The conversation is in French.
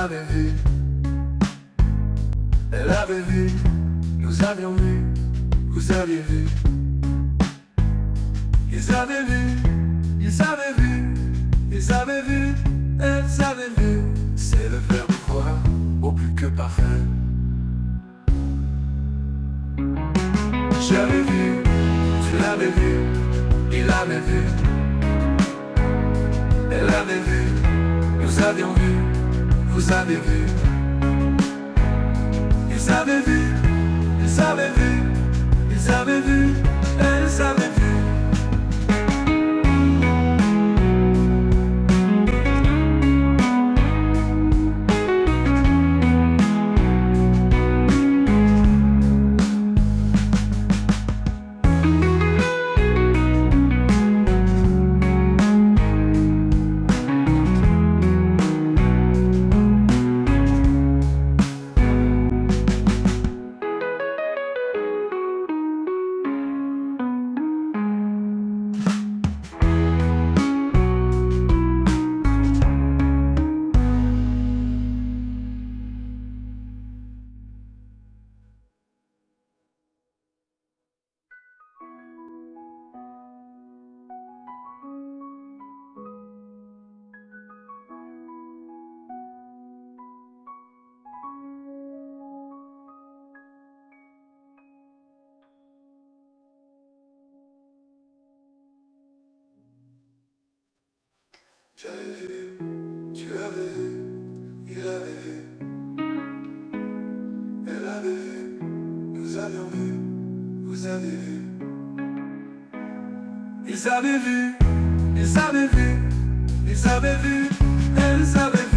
avaient vu, elle avait vu, nous avions vu, vous aviez vu. Ils avaient vu, ils avaient vu, ils avaient vu, elles avaient vu. C'est le verbe voir, au plus que parfait. J'avais vu, tu l'avais vu, il avait vu, elle avait vu, nous avions vu, vous avez vu. Ils avaient vu, ils avaient vu, ils avaient vu, elles avaient vu. J'avais vu, tu l'avais vu, il avait vu, elle avait vu, nous avions vu, vous avez vu. Ils avaient vu, ils avaient vu, ils avaient vu, elles avaient vu.